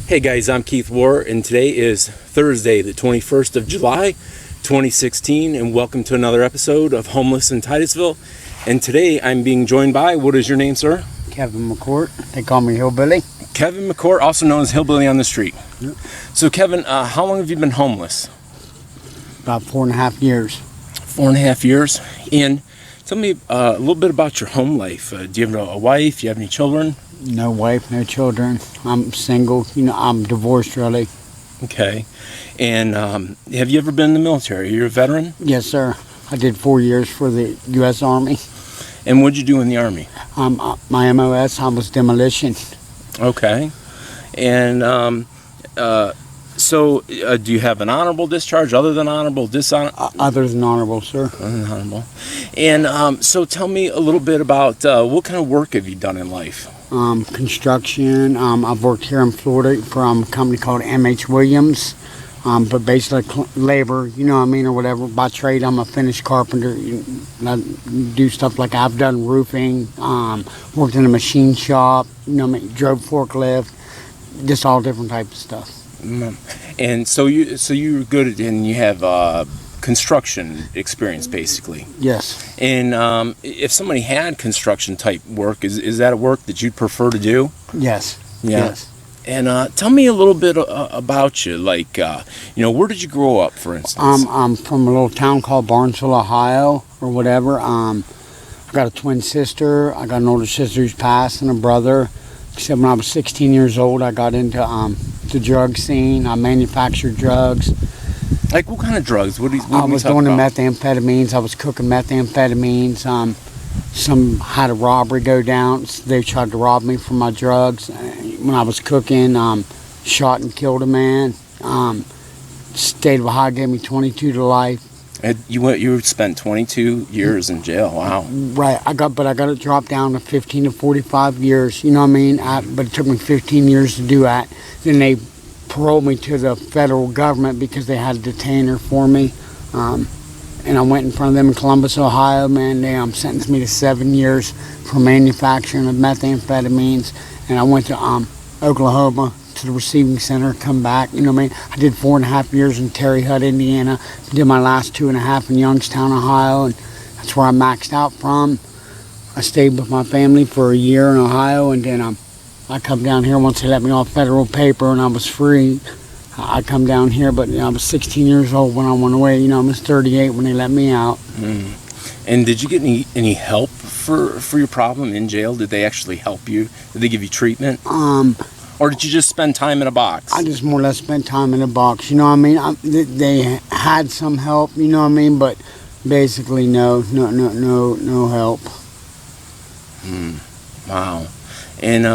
Hey guys, I'm Keith War, and today is Thursday, the 21st of July, 2016, and welcome to another episode of Homeless in Titusville. And today I'm being joined by, what is your name, sir? Kevin McCort. They call me Hillbilly. Kevin McCort, also known as Hillbilly on the Street. Yep. So Kevin, how long have you been homeless? About 4.5 years. 4.5 years. And tell me a little bit about your home life. Do you have a wife? Do you have any children? No wife, no children. I'm single. I'm divorced, really. Okay. And have you ever been in the military? You're a veteran? Yes, sir. I did 4 years for the U.S. Army. And what did you do in the Army? My MOS, I was demolition. Okay. And so do you have an honorable discharge, other than honorable, dishonorable? Other than honorable, sir. Other than honorable. And so tell me a little bit about what kind of work have you done in life? Construction. I've worked here in Florida for a company called M.H. Williams. But basically labor, or whatever. By trade, I'm a finished carpenter. I do stuff like I've done roofing, worked in a machine shop, drove forklift, just all different types of stuff. And so you're good at, and you have construction experience, basically. Yes. And if somebody had construction type work, is that a work that you'd prefer to do? Yes. Yeah. Yes. And tell me a little bit about you. Like, where did you grow up, for instance? I'm from a little town called Barnesville, Ohio, or whatever. I got a twin sister. I got an older sister who's passed, and a brother. Except when I was 16 years old, I got into the drug scene. I manufactured drugs. Like what kind of drugs? What I was doing the methamphetamines. I was cooking methamphetamines. Some had a robbery go down. They tried to rob me for my drugs. When I was cooking, shot and killed a man. State of Ohio gave me 22 to life. And you spent 22 years in jail. Wow. Right. I got it dropped down to 15 to 45 years. You know what I mean? But it took me 15 years to do that. Then they paroled me to the federal government because they had a detainer for me. And I went in front of them in Columbus, Ohio. Man, they sentenced me to 7 years for manufacturing of methamphetamines. And I went to Oklahoma to the receiving center, come back. You know what I mean? I did 4.5 years in Terre Haute, Indiana. Did my last 2.5 in Youngstown, Ohio, and that's where I maxed out from. I stayed with my family for a year in Ohio, and then I come down here once they let me off federal paper, and I was free. I come down here, but I was 16 years old when I went away. I was 38 when they let me out. And did you get any help for your problem in jail? Did they actually help you? Did they give you treatment? Or did you just spend time in a box? I just more or less spent time in a box. You know what I mean? They had some help. You know what I mean? But basically, no help. Wow. And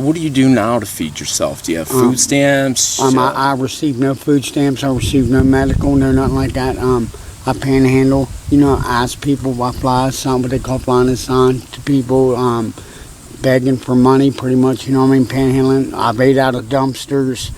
what do you do now to feed yourself? Do you have food stamps? I receive no food stamps. I receive no medical, no nothing like that. I panhandle. Ask people. I fly a sign, what they call flying a sign to people, begging for money, pretty much. You know what I mean? Panhandling. I've ate out of dumpsters.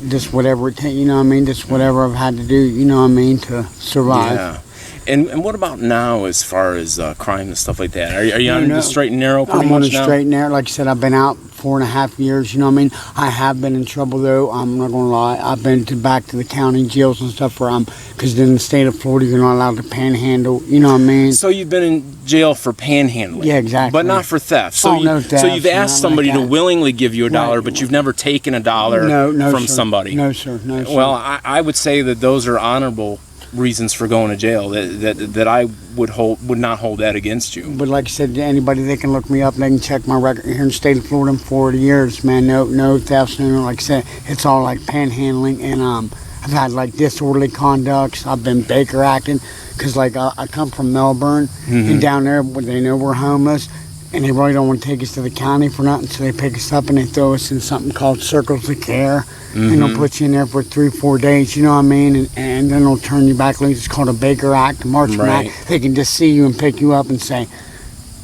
Just whatever it takes. You know what I mean? Just whatever I've had to do. You know what I mean, to survive. Yeah. And what about now as far as crime and stuff like that? Are you on the straight and narrow pretty much now? I'm on the straight and narrow. Like I said, I've been out 4.5 years, you know what I mean? I have been in trouble, though. I'm not going to lie. I've been back to the county jails and stuff where because in the state of Florida, you're not allowed to panhandle, you know what I mean? So you've been in jail for panhandling? Yeah, exactly. But not for theft? So, no theft. So you've asked somebody to willingly give you a dollar, but you've never taken a dollar from somebody? No, sir. No, sir. Well, I would say that those are honorable reasons for going to jail, that I would not hold that against you. But like I said, to anybody, they can look me up, they can check my record here in the state of Florida in 40 years, man. No thefts, like I said, it's all like panhandling, and I've had like disorderly conducts. I've been Baker acting, because like I come from Melbourne, and down there they know we're homeless, and they really don't want to take us to the county for nothing, so they pick us up and they throw us in something called circles of care. And they'll put you in there for 3-4 days, you know what I mean? And then they'll turn you back loose. It's called a Baker Act, a Marchman Act. They can just see you and pick you up and say,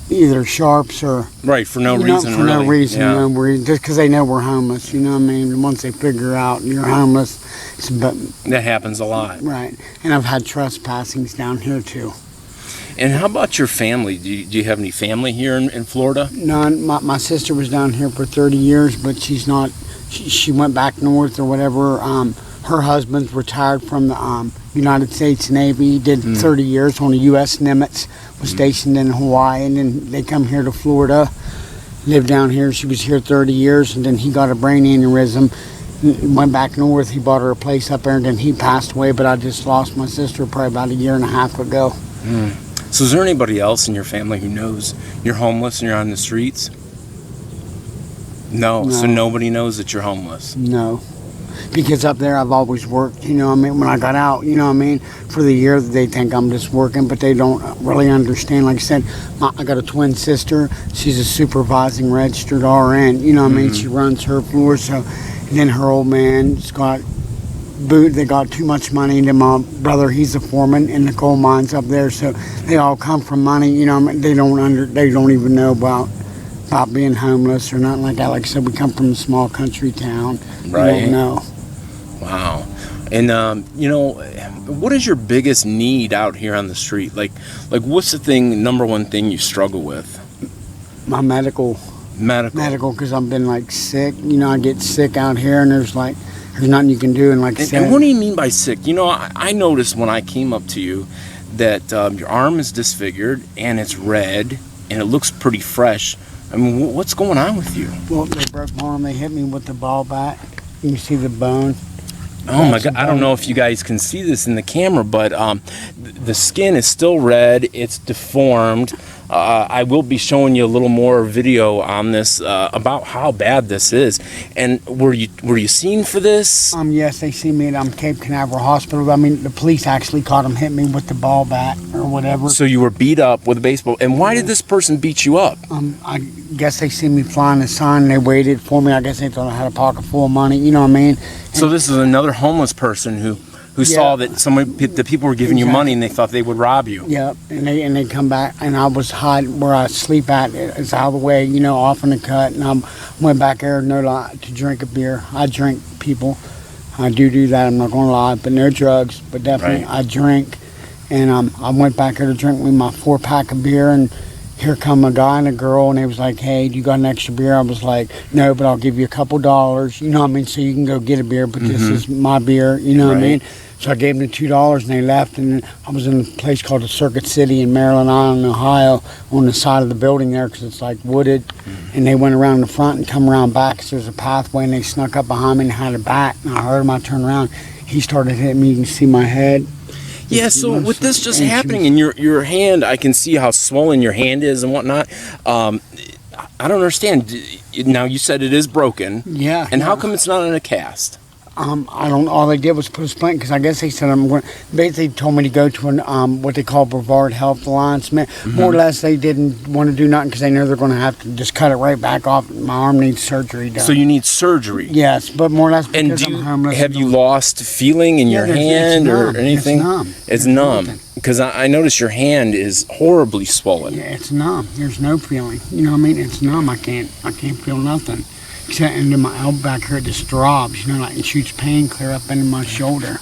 either sharps or... Right, for no reason, for no reason, just because they know we're homeless, you know what I mean? And once they figure out you're homeless, that happens a lot. Right. And I've had trespassings down here, too. And how about your family? Do you have any family here in Florida? None. My sister was down here for 30 years, but she's not she went back north or whatever. Her husband's retired from the United States Navy. He did 30 years on the U.S. Nimitz, was stationed in Hawaii, and then they come here to Florida, lived down here. She was here 30 years, and then he got a brain aneurysm, went back north. He bought her a place up there, and then he passed away, but I just lost my sister probably about 1.5 years ago. So is there anybody else in your family who knows you're homeless and you're on the streets? No. So nobody knows that you're homeless? No. Because up there I've always worked, you know what I mean? When I got out, you know what I mean? For the year, they think I'm just working, but they don't really understand. Like I said, I got a twin sister. She's a supervising registered RN, you know what I mean? She runs her floor, so and then her old man's got they got too much money, and then my brother, he's a foreman in the coal mines up there, so they all come from money, you know what I mean? They don't even know about being homeless or nothing like that. Like I said, we come from a small country town. Right. We don't know. Wow. And what is your biggest need out here on the street? Like what's the number one thing you struggle with? My medical, because I've been like sick. You know, I get sick out here, and there's nothing you can do. And like I said, and what do you mean by sick? You know, I noticed when I came up to you that your arm is disfigured and it's red and it looks pretty fresh. I mean, what's going on with you? Well, they broke my arm. They hit me with the ball bat. You can see the bone. Oh my God, I don't know if you guys can see this in the camera, but the skin is still red. It's deformed. I will be showing you a little more video on this about how bad this is. And were you seen for this? Yes, they see me at Cape Canaveral Hospital. I mean, the police actually caught him, hit me with the ball bat or whatever. So you were beat up with a baseball. And why did this person beat you up? I guess they see me flying the sign, and they waited for me. I guess they thought I had a pocket full of money. You know what I mean? So this is another homeless person who saw that the people were giving you money, and they thought they would rob you. Yep, and they come back, and I was hiding where I sleep at. It's out of the way, you know, off in the cut, and I went back there, no lie, to drink a beer. I drink, people. I do that, I'm not going to lie, but no drugs, but definitely I drink. And I went back there to drink with my 4-pack of beer, and here come a guy and a girl, and they was like, hey, do you got an extra beer? I was like, no, but I'll give you a couple dollars, you know what I mean, so you can go get a beer, but this is my beer, you know what I mean? So I gave them the $2, and they left, and I was in a place called the Circuit City in Maryland Island, Ohio, on the side of the building there, because it's like wooded, and they went around the front and come around back, so there's a pathway, and they snuck up behind me and had a bat, and I heard him, I turned around, he started hitting me, you can see my head. Yeah, so with this just happening in your hand, I can see how swollen your hand is and whatnot. I don't understand. Now, you said it is broken. Yeah. And how come it's not in a cast? I don't. All they did was put a splint, because I guess they said I'm going. Basically, told me to go to an what they call Brevard Health Alliance. More or less, they didn't want to do nothing because they know they're going to have to just cut it right back off. My arm needs surgery done. So you need surgery. Yes, but more or less because and I'm homeless. Have you lost feeling in your hand or anything? It's numb. It's numb. Because I noticed your hand is horribly swollen. Yeah, it's numb. There's no feeling. You know what I mean? It's numb. I can't feel nothing. Except into my elbow back here, it just throbs, you know, like it shoots pain clear up into my shoulder.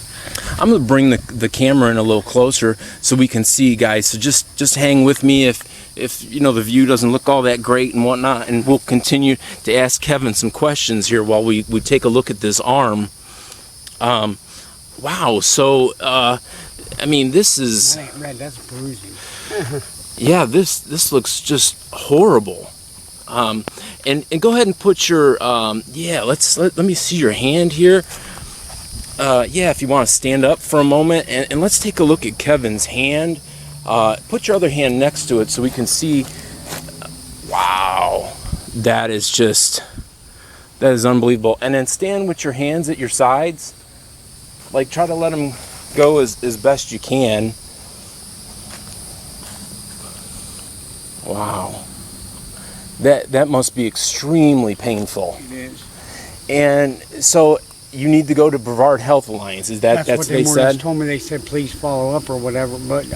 I'm going to bring the camera in a little closer so we can see, guys. So just hang with me if you know the view doesn't look all that great and whatnot, and we'll continue to ask Kevin some questions here while we take a look at this arm. Wow. So I mean, this is. That ain't red. That's bruising. Yeah, this looks just horrible. And go ahead and put your let me see your hand here. If you want to stand up for a moment, and let's take a look at Kevin's hand. Put your other hand next to it so we can see. Wow, that is unbelievable. And then stand with your hands at your sides, like try to let them go as best you can. Wow. That must be extremely painful. It is. And so you need to go to Brevard Health Alliance. That's what what they said? told me. They said please follow up or whatever. But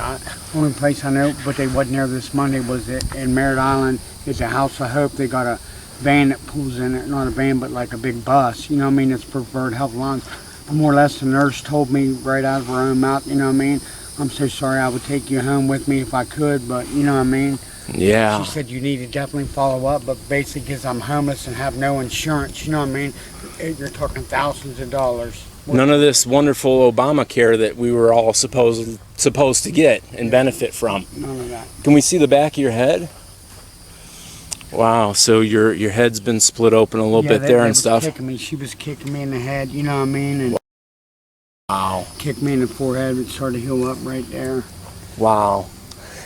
only place I know, but they wasn't there this Monday, was in Merritt Island. It's a House of Hope. They got a van that pulls in it, not a van, but like a big bus. You know what I mean? It's Brevard Health Alliance. More or less, the nurse told me right out of her own mouth. You know what I mean? I'm so sorry. I would take you home with me if I could, but you know what I mean. Yeah. She said you need to definitely follow up, but basically because I'm homeless and have no insurance, you know what I mean? You're talking thousands of dollars. None of this wonderful Obamacare that we were all supposed to get and benefit from. None of that. Can we see the back of your head? Wow, so your head's been split open a little bit there and stuff. She was kicking me in the head, you know what I mean? And wow. Kicked me in the forehead, it started to heal up right there. Wow.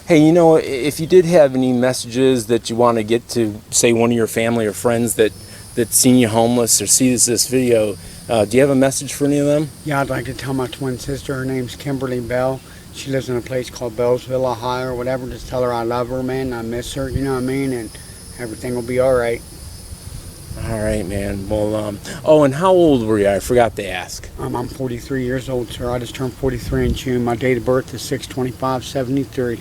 Hey, you know, if you did have any messages that you want to get to, say, one of your family or friends that's seen you homeless or sees this video, do you have a message for any of them? Yeah, I'd like to tell my twin sister, her name's Kimberly Bell. She lives in a place called Bellsville, Ohio, or whatever. Just tell her I love her, man, I miss her, you know what I mean? And everything will be all right. All right, man. Well, oh, and how old were you? I forgot to ask. I'm 43 years old, sir. I just turned 43 in June. My date of birth is 6/25/73.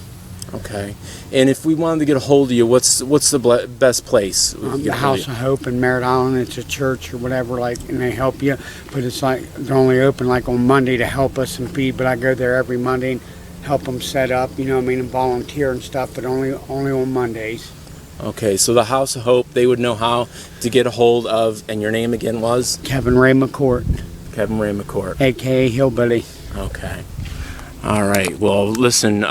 Okay. And if we wanted to get a hold of you, what's the best place? The House of Hope in Merritt Island. It's a church or whatever, like, and they help you. But it's like they're only open like on Monday to help us and feed. But I go there every Monday and help them set up, you know what I mean, and volunteer and stuff. But only on Mondays. Okay, so the House of Hope, they would know how to get a hold of, and your name again was? Kevin Ray McCort. Kevin Ray McCort. A.K.A. Hillbilly. Okay. All right. Well, listen,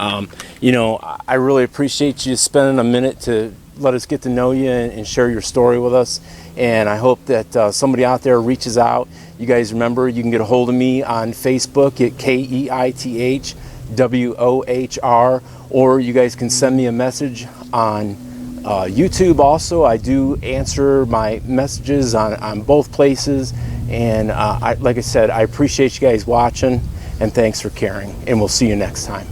you know, I really appreciate you spending a minute to let us get to know you and share your story with us. And I hope that somebody out there reaches out. You guys remember, you can get a hold of me on Facebook at KEITHWOHR, or you guys can send me a message on YouTube also. I do answer my messages on both places. And like I said, I appreciate you guys watching. And thanks for caring. And we'll see you next time.